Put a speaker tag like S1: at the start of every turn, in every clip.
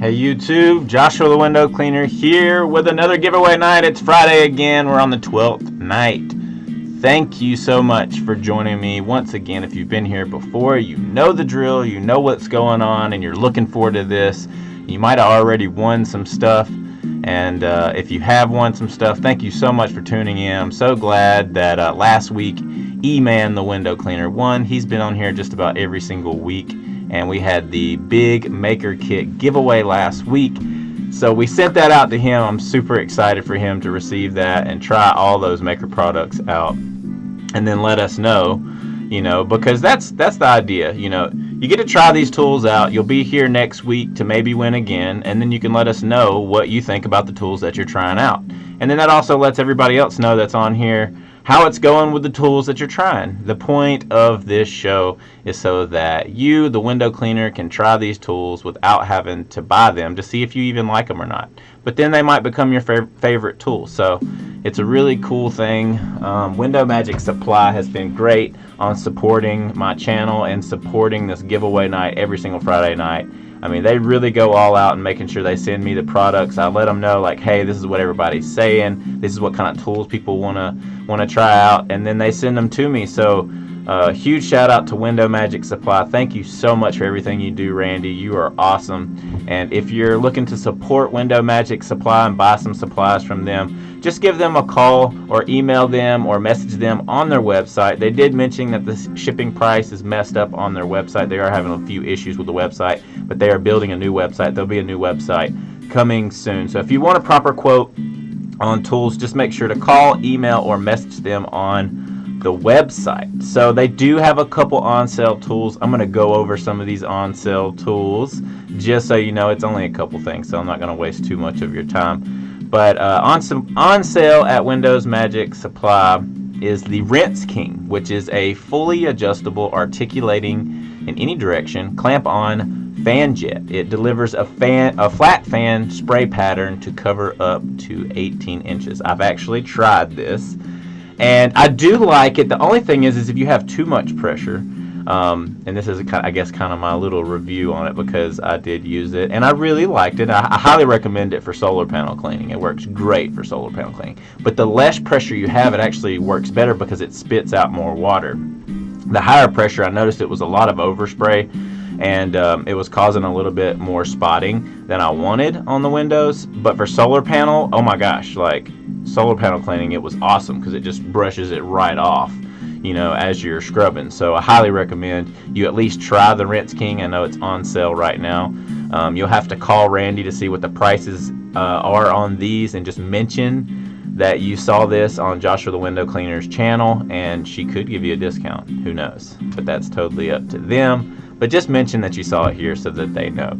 S1: Hey YouTube, Joshua the Window Cleaner here with another giveaway night. It's Friday again. We're on the 12th night. Thank you so much for joining me once again. If you've been here before, you know the drill, you know what's going on, and you're looking forward to this. You might have already won some stuff, and if you have won some stuff, thank you so much for tuning in. I'm so glad that last week E-Man the Window Cleaner won. He's been on here just about every single week. And we had the big maker kit giveaway last week, so we sent that out to him. I'm super excited for him to receive that and try all those maker products out, and then let us know, because that's the idea. You get to try these tools out. You'll be here next week to maybe win again, and then you can let us know what you think about the tools that you're trying out, and then that also lets everybody else know that's on here how it's going with the tools that you're trying. The point of this show is so that you, the window cleaner, can try these tools without having to buy them to see if you even like them or not. But then they might become your favorite tool. So it's a really cool thing. Window Magic Supply has been great on supporting my channel and supporting this giveaway night every single Friday night. I mean, they really go all out in making sure they send me the products. I let them know, like, hey, this is what everybody's saying. This is what kind of tools people want to try out, and then they send them to me. So huge shout out to Window Magic Supply. Thank you so much for everything you do, Randy. You are awesome. And if you're looking to support Window Magic Supply and buy some supplies from them, just give them a call or email them or message them on their website. They did mention that the shipping price is messed up on their website. They are having a few issues with the website, but they are building a new website. There'll be a new website coming soon. So if you want a proper quote on tools, just make sure to call, email, or message them on the website. So they do have a couple on sale tools. I'm going to go over some of these on sale tools just so you know. It's only a couple things, so I'm not going to waste too much of your time. But on sale at Windows Magic Supply is the Rinse King, which is a fully adjustable, articulating in any direction, clamp-on fan jet. It delivers a flat fan spray pattern to cover up to 18 inches. I've actually tried this, and I do like it. The only thing is if you have too much pressure, and this is I guess kind of my little review on it, because I did use it and I really liked it. I highly recommend it for solar panel cleaning. It works great for solar panel cleaning, but the less pressure you have, it actually works better because it spits out more water. The higher pressure, I noticed it was a lot of overspray, and it was causing a little bit more spotting than I wanted on the windows. But for solar panel, oh my gosh, like solar panel cleaning, it was awesome because it just brushes it right off, as you're scrubbing. So I highly recommend you at least try the Rinse King. I know it's on sale right now. You'll have to call Randy to see what the prices are on these, and just mention that you saw this on Joshua the Window Cleaner's channel, and she could give you a discount. Who knows? But that's totally up to them. But just mention that you saw it here so that they know.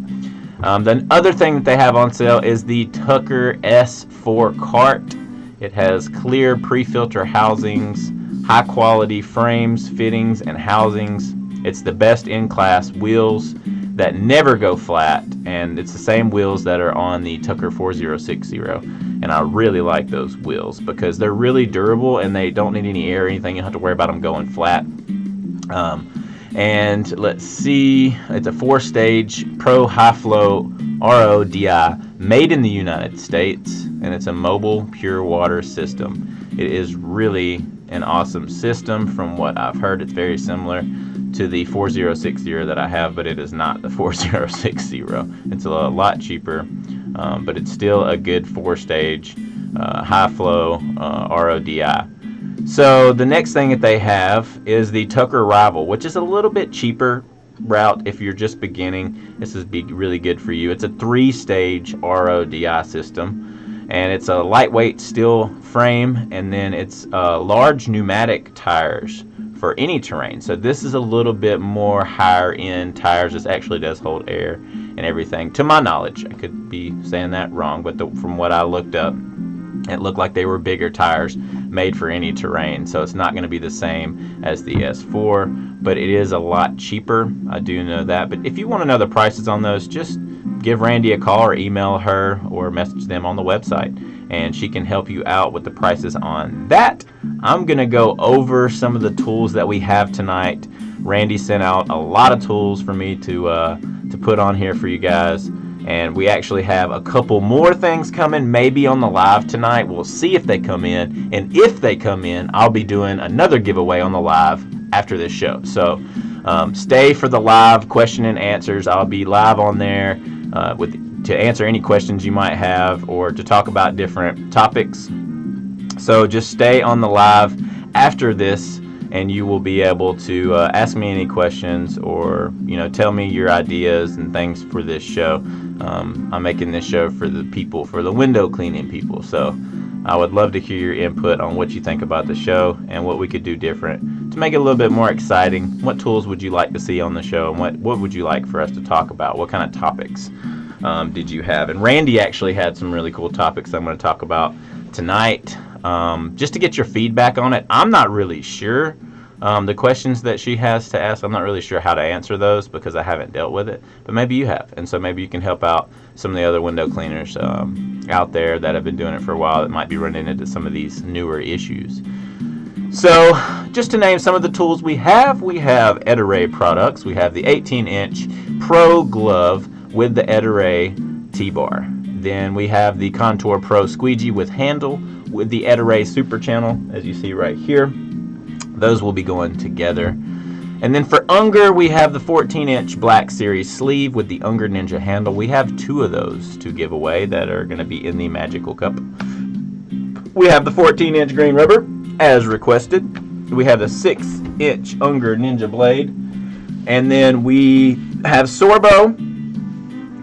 S1: The other thing that they have on sale is the Tucker S4 cart. It has clear pre-filter housings, high quality frames, fittings, and housings. It's the best in class wheels that never go flat, and it's the same wheels that are on the Tucker 4060. And I really like those wheels because they're really durable and they don't need any air or anything. You don't have to worry about them going flat. And let's see, it's a 4-stage Pro High Flow RODI, made in the United States, and it's a mobile pure water system. It is really an awesome system. From what I've heard, it's very similar to the 4060 that I have, but it is not the 4060. It's a lot cheaper, but it's still a good 4-stage high flow RODI. So the next thing that they have is the Tucker Rival, which is a little bit cheaper route if you're just beginning. This is really good for you. It's a 3-stage RODI system, and it's a lightweight steel frame, and then it's large pneumatic tires for any terrain. So this is a little bit more higher end tires. This actually does hold air and everything, to my knowledge. I could be saying that wrong, but from what I looked up, it looked like they were bigger tires made for any terrain. So it's not going to be the same as the S4, but it is a lot cheaper. I do know that. But if you want to know the prices on those, just give Randy a call or email her or message them on the website, and she can help you out with the prices on that. I'm going to go over some of the tools that we have tonight. Randy sent out a lot of tools for me to put on here for you guys. And we actually have a couple more things coming, maybe on the live tonight. We'll see if they come in. And if they come in, I'll be doing another giveaway on the live after this show. So stay for the live question and answers. I'll be live on there to answer any questions you might have or to talk about different topics. So just stay on the live after this, and you will be able to ask me any questions or, tell me your ideas and things for this show. I'm making this show for the people, for the window cleaning people. So I would love to hear your input on what you think about the show and what we could do different to make it a little bit more exciting. What tools would you like to see on the show, and what would you like for us to talk about? What kind of topics did you have? And Randy actually had some really cool topics I'm going to talk about tonight. Just to get your feedback on it. I'm not really sure. The questions that she has to ask, I'm not really sure how to answer those because I haven't dealt with it. But maybe you have. And so maybe you can help out some of the other window cleaners out there that have been doing it for a while that might be running into some of these newer issues. So just to name some of the tools we have Ed-Array products. We have the 18-inch Pro glove with the Ed-Array T-bar. Then we have the Contour Pro squeegee with handle with the Ed-Array Super Channel, as you see right here. Those will be going together. And then for Unger, we have the 14-inch Black Series sleeve with the Unger Ninja handle. We have 2 of those to give away that are going to be in the Magical Cup. We have the 14-inch green rubber, as requested. We have the 6-inch Unger Ninja blade. And then we have Sorbo.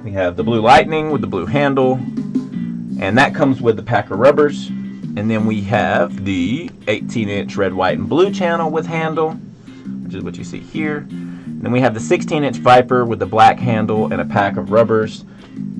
S1: We have the Blue Lightning with the blue handle. And that comes with the pack of rubbers. And then we have the 18-inch red, white, and blue channel with handle, which is what you see here. And then we have the 16-inch Viper with the black handle and a pack of rubbers.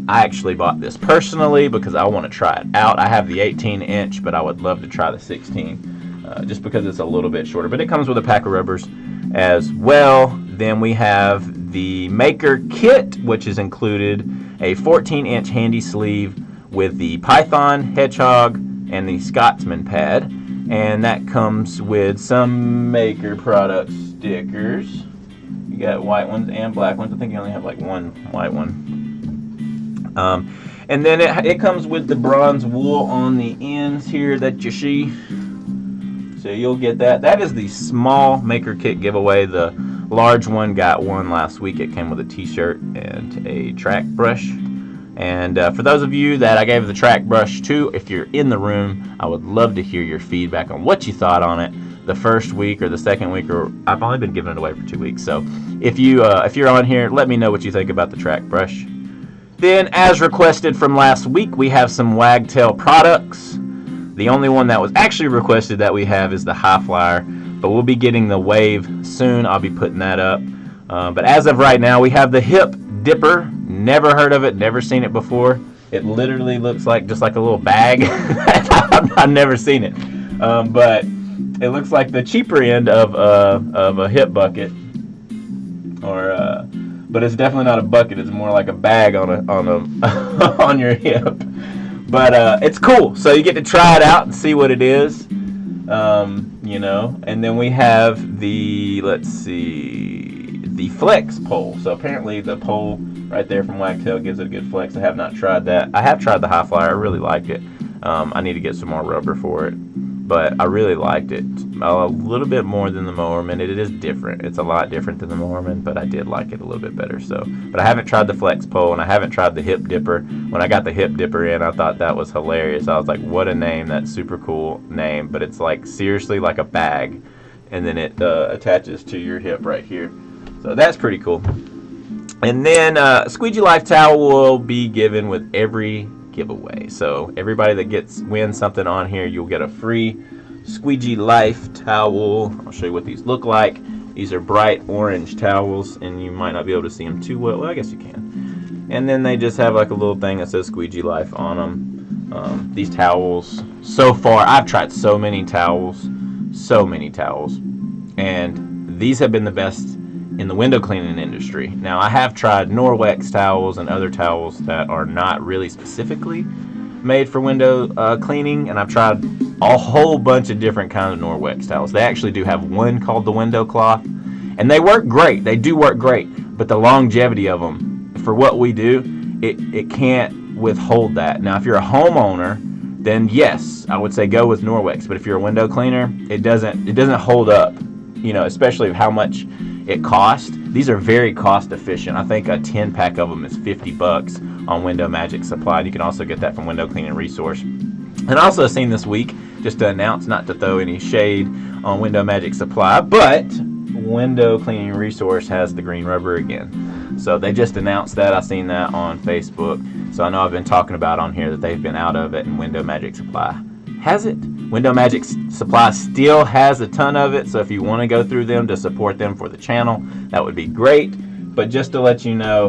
S1: I actually bought this personally because I want to try it out. I have the 18-inch, but I would love to try the 16, just because it's a little bit shorter. But it comes with a pack of rubbers as well. Then we have the Maker Kit, which is included a 14-inch handy sleeve with the Python, Hedgehog, and the Scotsman pad, and that comes with some Maker product stickers. You got white ones and black ones. I think you only have like one white one. And then it comes with the bronze wool on the ends here that you see. So you'll get that. That is the small Maker Kit giveaway. The large one got one last week. It came with a t-shirt and a track brush. And for those of you that I gave the track brush to, if you're in the room, I would love to hear your feedback on what you thought on it the first week or the second week, or I've only been giving it away for 2 weeks. So if you're on here, let me know what you think about the track brush. Then, as requested from last week, we have some Wagtail products. The only one that was actually requested that we have is the High Flyer, but we'll be getting the Wave soon. I'll be putting that up. But as of right now, we have the Hip Dipper. Never heard of it, never seen it before. It literally looks like just like a little bag. I've never seen it, but it looks like the cheaper end of a hip bucket, but it's definitely not a bucket. It's more like a bag on on your hip. But it's cool. So you get to try it out and see what it is, And then we have the Flex pole. So apparently the pole right there from Wagtail gives it a good flex. I have not tried that. I have tried the High Flyer. I really like it. I need to get some more rubber for it, but I really liked it a little bit more than the Mowerman. It is different. It's a lot different than the Mowerman, but I did like it a little bit better. So, but I haven't tried the Flex pole, and I haven't tried the Hip Dipper. When I got the Hip Dipper in, I thought that was hilarious. I was like, what a name. That's super cool name, but it's like seriously like a bag, and then it attaches to your hip right here. So that's pretty cool. And then Squeegee Life Towel will be given with every giveaway. So everybody that wins something on here, you'll get a free Squeegee Life towel. I'll show you what these look like. These are bright orange towels, and you might not be able to see them too well. Well, I guess you can. And then they just have like a little thing that says Squeegee Life on them. These towels, so far, I've tried so many towels, and these have been the best in the window cleaning industry. Now, I have tried Norwex towels and other towels that are not really specifically made for window cleaning, and I've tried a whole bunch of different kinds of Norwex towels. They actually do have one called the Window Cloth, and they work great. They do work great, but the longevity of them for what we do it can't withhold that. Now, if you're a homeowner, then yes, I would say go with Norwex. But if you're a window cleaner, it doesn't hold up, especially how much it costs. These are very cost efficient. I think a 10 pack of them is $50 on Window Magic Supply. You can also get that from Window Cleaning Resource. And I also seen this week, just to announce, not to throw any shade on Window Magic Supply, but Window Cleaning Resource has the green rubber again. So they just announced that. I seen that on Facebook. So I know I've been talking about on here that they've been out of it, and Window Magic Supply has it. Window Magic Supply still has a ton of it, so if you want to go through them to support them for the channel, that would be great. But just to let you know,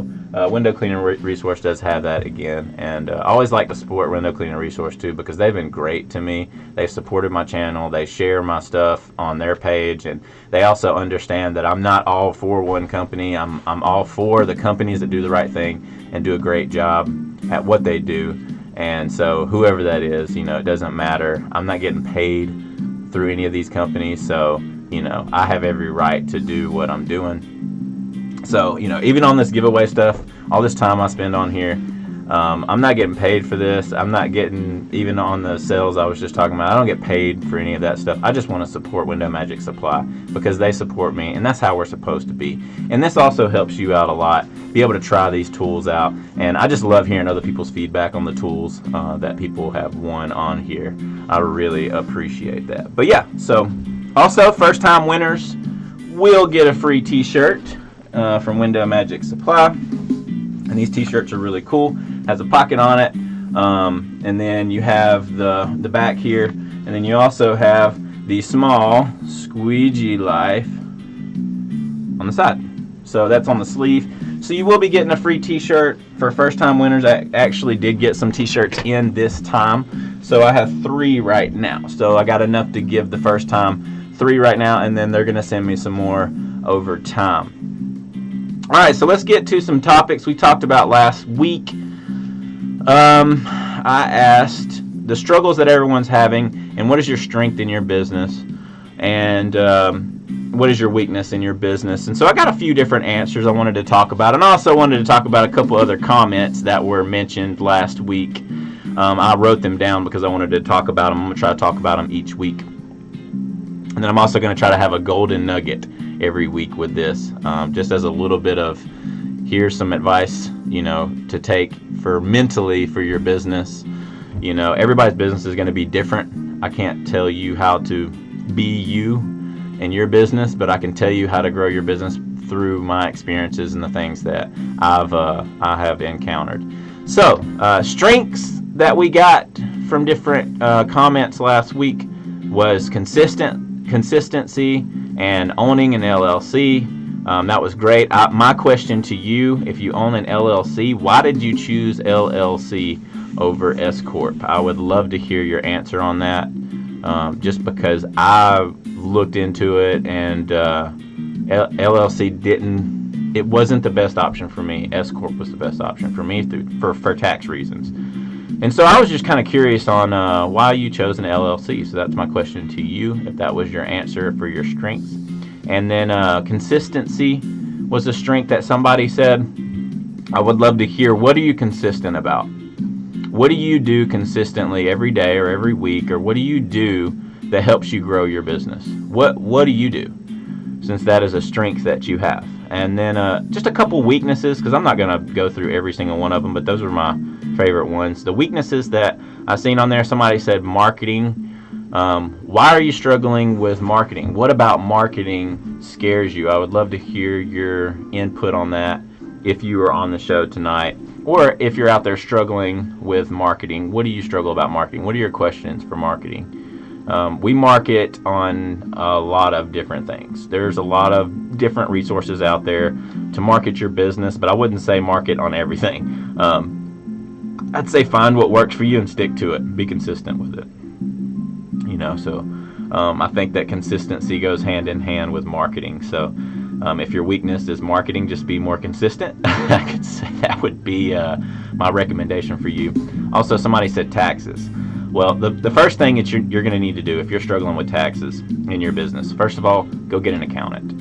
S1: Window Cleaning Resource does have that again. And I always like to support Window Cleaning Resource too, because they've been great to me. They've supported my channel. They share my stuff on their page, and they also understand that I'm not all for one company. I'm all for the companies that do the right thing and do a great job at what they do. And so whoever that is, it doesn't matter. I'm not getting paid through any of these companies, so I have every right to do what I'm doing. So even on this giveaway stuff, all this time I spend on here, I'm not getting paid for this. I'm not getting, even on the sales I was just talking about, I don't get paid for any of that stuff. I just want to support Window Magic Supply because they support me, and that's how we're supposed to be. And this also helps you out a lot, be able to try these tools out. And I just love hearing other people's feedback on the tools that people have won on here. I really appreciate that. But yeah, so also first time winners will get a free t-shirt from Window Magic Supply. And these t-shirts are really cool. Has a pocket on it, and then you have the back here, and then you also have the small Squeegee Life on the side. So that's on the sleeve. So you will be getting a free t-shirt for first time winners. I actually did get some t-shirts in this time, so I have 3 right now. So I got enough to give the first time 3 right now, and then they're gonna send me some more over time. All right, so let's get to some topics we talked about last week. I asked the struggles that everyone's having, and what is your strength in your business, and what is your weakness in your business. And so I got a few different answers I wanted to talk about, and I also wanted to talk about a couple other comments that were mentioned last week. I wrote them down because I wanted to talk about them. I'm going to try to talk about them each week. And then I'm also going to try to have a golden nugget every week with this, just as a little bit of, here's some advice, to take for mentally for your business. Everybody's business is going to be different. I can't tell you how to be you in your business, but I can tell you how to grow your business through my experiences and the things that I have encountered. So, strengths that we got from different comments last week was consistency and owning an LLC. That was great. My question to you, if you own an LLC, why did you choose LLC over S Corp? I would love to hear your answer on that, just because I looked into it, and LLC it wasn't the best option for me. S Corp was the best option for me for tax reasons. And so I was just kind of curious on why you chose an LLC. So that's my question to you, if that was your answer for your strengths. And then consistency was a strength that somebody said. I would love to hear, what are you consistent about? What do you do consistently every day or every week, or what do you do that helps you grow your business? What do you do, since that is a strength that you have? And then just a couple weaknesses, because I'm not going to go through every single one of them, but those were my favorite ones. The weaknesses that I've seen on there, somebody said marketing. Why are you struggling with marketing? What about marketing scares you? I would love to hear your input on that if you are on the show tonight, or if you're out there struggling with marketing. What do you struggle about marketing? What are your questions for marketing? We market on a lot of different things. There's a lot of different resources out there to market your business, but I wouldn't say market on everything. I'd say find what works for you and stick to it. Be consistent with it. So I think that consistency goes hand in hand with marketing. So if your weakness is marketing, just be more consistent. I could say that would be my recommendation for you. Also, somebody said taxes. Well, the first thing that you're going to need to do if you're struggling with taxes in your business, first of all, go get an accountant.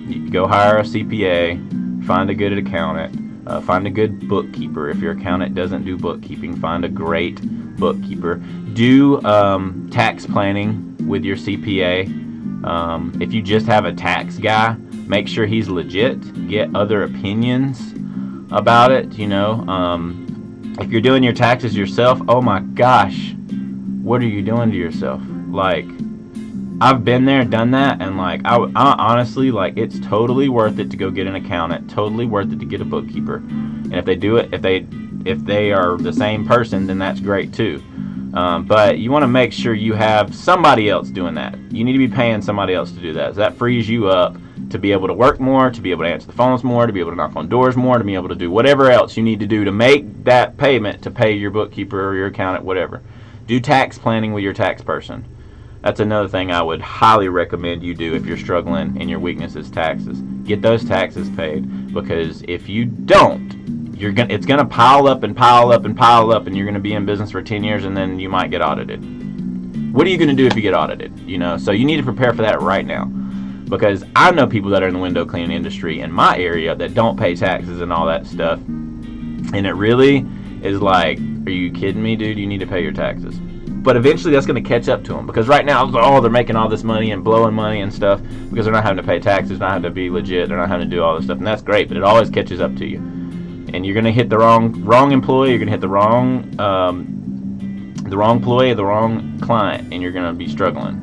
S1: You go hire a CPA, find a good accountant. Find a good bookkeeper. If your accountant doesn't do bookkeeping, find a great bookkeeper. Do tax planning with your CPA. If you just have a tax guy, make sure he's legit. Get other opinions about it. If you're doing your taxes yourself, oh my gosh, what are you doing to yourself? Like, I've been there, done that, and like, I honestly, like, it's totally worth it to go get an accountant. Totally worth it to get a bookkeeper. And if they do it, if they are the same person, then that's great too. But you want to make sure you have somebody else doing that. You need to be paying somebody else to do that. So that frees you up to be able to work more, to be able to answer the phones more, to be able to knock on doors more, to be able to do whatever else you need to do to make that payment to pay your bookkeeper or your accountant, whatever. Do tax planning with your tax person. That's another thing I would highly recommend you do if you're struggling and your weakness is taxes. Get those taxes paid, because if you don't, it's gonna pile up and pile up and pile up, and you're gonna be in business for 10 years, and then you might get audited. What are you gonna do if you get audited? So you need to prepare for that right now, because I know people that are in the window cleaning industry in my area that don't pay taxes and all that stuff, and it really is like, are you kidding me, dude? You need to pay your taxes. But eventually that's going to catch up to them, because right now, they're making all this money and blowing money and stuff because they're not having to pay taxes, not having to be legit, they're not having to do all this stuff, and that's great, but it always catches up to you. And you're going to hit the wrong employee, you're going to hit the wrong employee, the wrong client, and you're going to be struggling.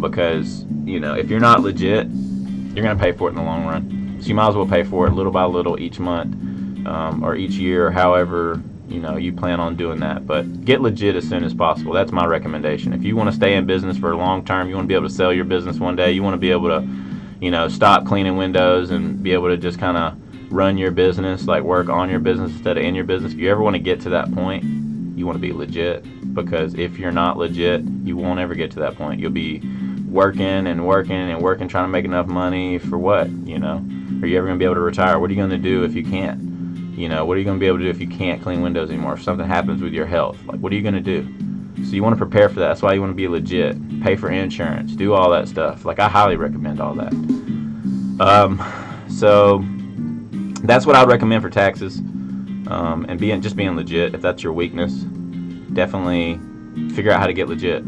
S1: Because, if you're not legit, you're going to pay for it in the long run. So you might as well pay for it little by little each month, or each year, or however you plan on doing that. But get legit as soon as possible. That's my recommendation. If you want to stay in business for a long term, you want to be able to sell your business one day, you want to be able to stop cleaning windows and be able to just kind of run your business, like work on your business instead of in your business. If you ever want to get to that point, you want to be legit, because if you're not legit, you won't ever get to that point. You'll be working and working and working, trying to make enough money for what? Are you ever going to be able to retire? What are you going to do if you can't? What are you going to be able to do if you can't clean windows anymore? If something happens with your health, like, what are you going to do? So you want to prepare for that. That's why you want to be legit. Pay for insurance. Do all that stuff. Like, I highly recommend all that. So that's what I would recommend for taxes. And being legit. If that's your weakness, definitely figure out how to get legit.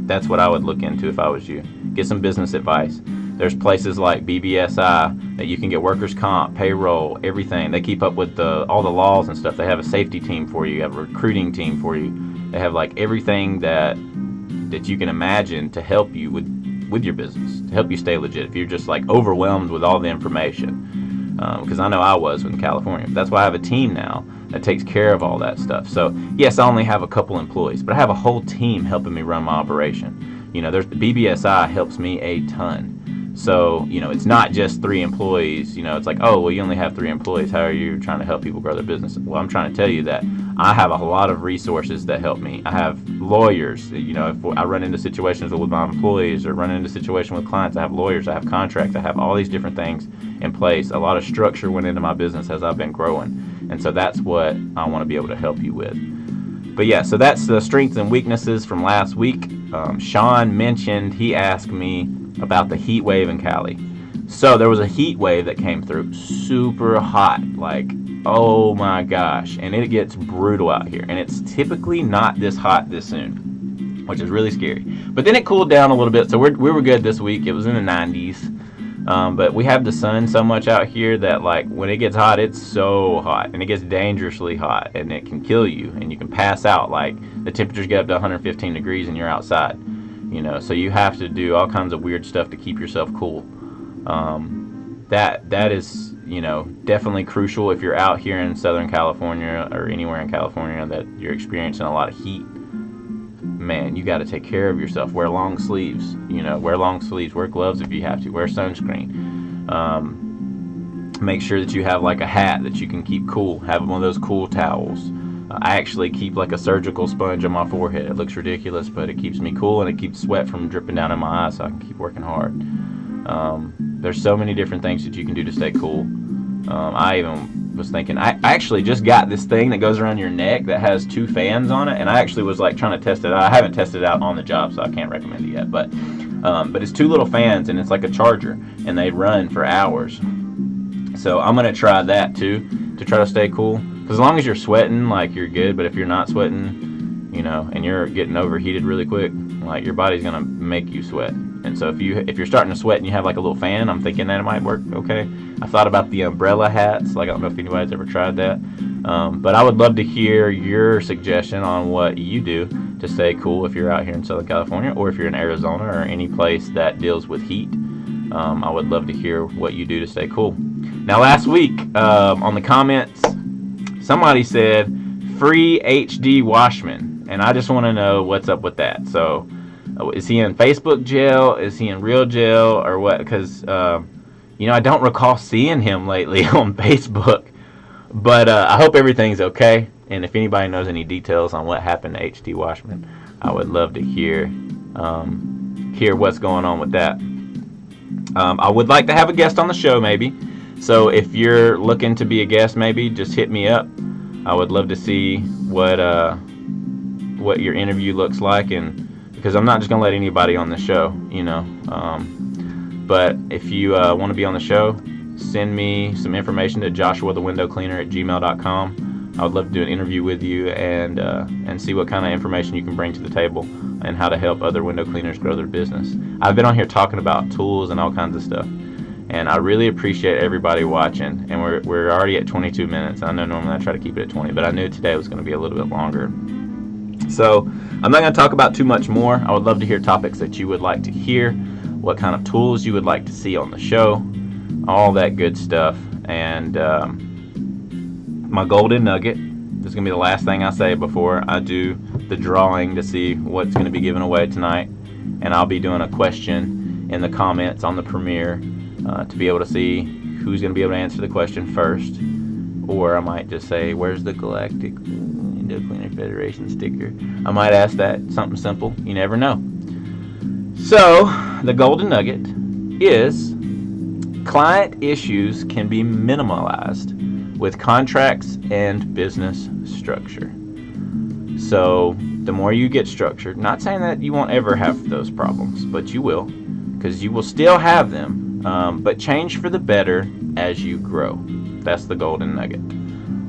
S1: That's what I would look into if I was you. Get some business advice. There's places like BBSI that you can get workers' comp, payroll, everything. They keep up with all the laws and stuff. They have a safety team for you. They have a recruiting team for you. They have like everything that you can imagine to help you with your business, to help you stay legit if you're just like overwhelmed with all the information. Because I know I was in California. That's why I have a team now that takes care of all that stuff. So yes, I only have a couple employees, but I have a whole team helping me run my operation. There's BBSI helps me a ton. So, it's not just 3 employees. It's like, oh, well, you only have 3 employees. How are you trying to help people grow their business? Well, I'm trying to tell you that I have a lot of resources that help me. I have lawyers. If I run into situations with my employees or run into situations with clients, I have lawyers. I have contracts. I have all these different things in place. A lot of structure went into my business as I've been growing. And so that's what I want to be able to help you with. But yeah, so that's the strengths and weaknesses from last week. Sean mentioned, he asked me about the heat wave in Cali. So there was a heat wave that came through, super hot, like, oh my gosh, and it gets brutal out here, and it's typically not this hot this soon, which is really scary. But then it cooled down a little bit, so we were good this week. It was in the 90s, but we have the sun so much out here that, like, when it gets hot, it's so hot, and it gets dangerously hot, and it can kill you, and you can pass out. Like, the temperatures get up to 115 degrees and you're outside. So you have to do all kinds of weird stuff to keep yourself cool. That is, definitely crucial if you're out here in Southern California or anywhere in California that you're experiencing a lot of heat. Man, you got to take care of yourself. Wear long sleeves, wear gloves if you have to, wear sunscreen. Make sure that you have like a hat that you can keep cool. Have one of those cool towels. I actually keep like a surgical sponge on my forehead. It looks ridiculous, but it keeps me cool and it keeps sweat from dripping down in my eyes so I can keep working hard. There's so many different things that you can do to stay cool. I even was thinking, I actually just got this thing that goes around your neck that has 2 fans on it, and I actually was like trying to test it out. I haven't tested it out on the job, so I can't recommend it yet, but it's 2 little fans, and it's like a charger, and they run for hours. So I'm going to try that too, to try to stay cool. Because as long as you're sweating, like, you're good. But if you're not sweating, you know, and you're getting overheated really quick, like, your body's going to make you sweat. And so if you're starting to sweat and you have like a little fan, I'm thinking that it might work okay. I thought about the umbrella hats. Like, I don't know if anybody's ever tried that. But I would love to hear your suggestion on what you do to stay cool if you're out here in Southern California, or if you're in Arizona or any place that deals with heat. I would love to hear what you do to stay cool. Now, last week, on the comments, somebody said free HD Washman, and I just want to know what's up with that. So, is he in Facebook jail? Is he in real jail, or what? Because you know, I don't recall seeing him lately on Facebook. But I hope everything's okay. And if anybody knows any details on what happened to HD Washman, I would love to hear what's going on with that. I would like to have a guest on the show, maybe. So if you're looking to be a guest, maybe just hit me up. I would love to see what your interview looks like, and because I'm not just gonna let anybody on the show, you know. But if you want to be on the show, send me some information to joshuathewindowcleaner@gmail.com. I would love to do an interview with you and see what kind of information you can bring to the table and how to help other window cleaners grow their business. I've been on here talking about tools and all kinds of stuff, and I really appreciate everybody watching. And we're already at 22 minutes. I know normally I try to keep it at 20, but I knew today was going to be a little bit longer. So I'm not going to talk about too much more. I would love to hear topics that you would like to hear, what kind of tools you would like to see on the show, all that good stuff. And my golden nugget, this is going to be the last thing I say before I do the drawing to see what's going to be given away tonight. And I'll be doing a question in the comments on the premiere to be able to see who's going to be able to answer the question first. Or I might just say, where's the Galactic Window Cleaner Federation sticker? I might ask that, something simple. You never know. So, the golden nugget is client issues can be minimalized with contracts and business structure. So, the more you get structured, not saying that you won't ever have those problems, but you will, because you will still have them, but change for the better as you grow. That's the golden nugget.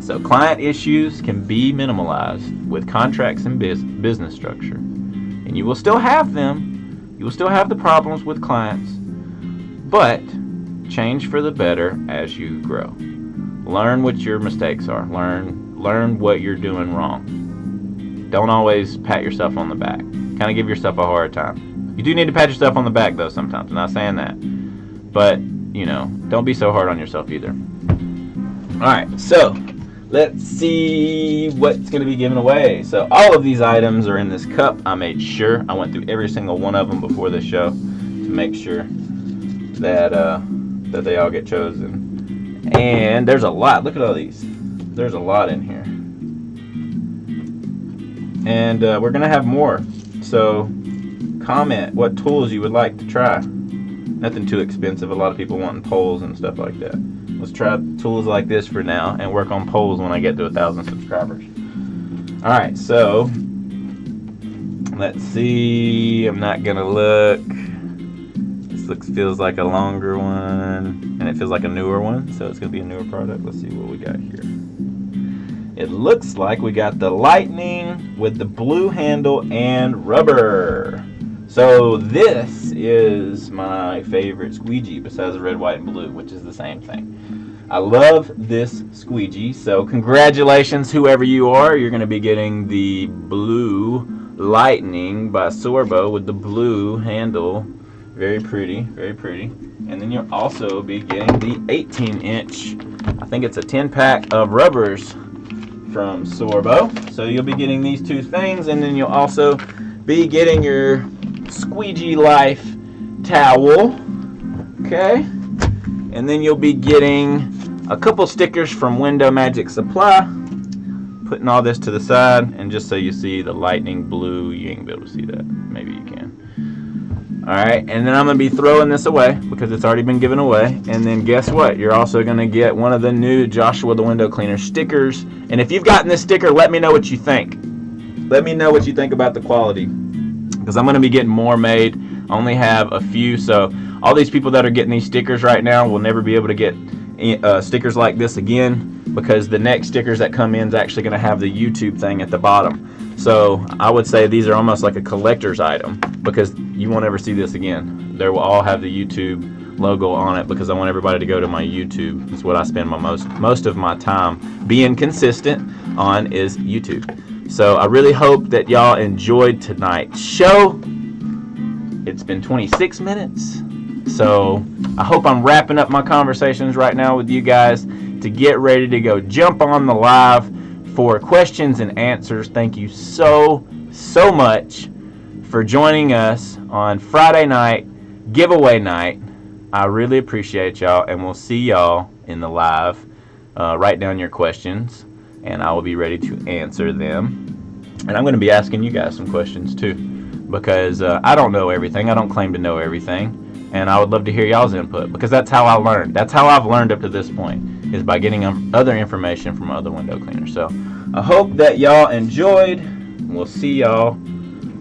S1: So client issues can be minimalized with contracts and business structure. And you will still have them. You will still have the problems with clients, but change for the better as you grow. Learn what your mistakes are. Learn what you're doing wrong. Don't always pat yourself on the back. Kind of give yourself a hard time. You do need to pat yourself on the back, though, sometimes. I'm not saying that. But, you know, don't be so hard on yourself either. Alright, so let's see what's going to be given away. So all of these items are in this cup. I made sure I went through every single one of them before the show to make sure that that they all get chosen. And there's a lot. Look at all these. There's a lot in here. And we're going to have more. So comment what tools you would like to try. Nothing too expensive. A lot of people wanting poles and stuff like that. Let's try tools like this for now and work on polls when I get to 1,000 subscribers. Alright, so let's see. I'm not going to look. This feels like a longer one, and it feels like a newer one, so it's going to be a newer product. Let's see what we got here. It looks like we got the Lightning with the blue handle and rubber. So this is my favorite squeegee besides the red, white, and blue, which is the same thing. I love this squeegee, so congratulations whoever you are. You're going to be getting the blue Lightning by Sorbo with the blue handle. Very pretty, very pretty. And then you'll also be getting the 18-inch, I think it's a 10-pack of rubbers from Sorbo. So you'll be getting these two things, and then you'll also be getting your Squeegee Life towel, okay, and then you'll be getting a couple stickers from Window Magic Supply. Putting all this to the side, and just so you see the lightning blue, you ain't gonna be able to see that, maybe you can. Alright, and then I'm gonna be throwing this away because it's already been given away. And then guess what, you're also gonna get one of the new Joshua the Window Cleaner stickers. And if you've gotten this sticker, let me know what you think. Let me know what you think about the quality, because I'm going to be getting more made. I only have a few, so all these people that are getting these stickers right now will never be able to get stickers like this again, because the next stickers that come in is actually going to have the YouTube thing at the bottom. So I would say these are almost like a collector's item, because you won't ever see this again. They will all have the YouTube logo on it, because I want everybody to go to my YouTube. It's what I spend my most of my time being consistent on, is YouTube. So I really hope that y'all enjoyed tonight's show. It's been 26 minutes. So I hope I'm wrapping up my conversations right now with you guys to get ready to go jump on the live for questions and answers. Thank you so much for joining us on Friday night, giveaway night. I really appreciate y'all, and we'll see y'all in the live. Write down your questions, and I will be ready to answer them. And I'm going to be asking you guys some questions too, because I don't know everything. I don't claim to know everything. And I would love to hear y'all's input, because that's how I learned. That's how I've learned up to this point, is by getting other information from other window cleaners. So I hope that y'all enjoyed. We'll see y'all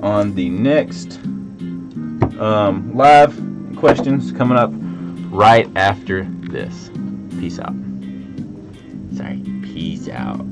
S1: on the next live questions coming up right after this. Peace out. Sorry, peace out.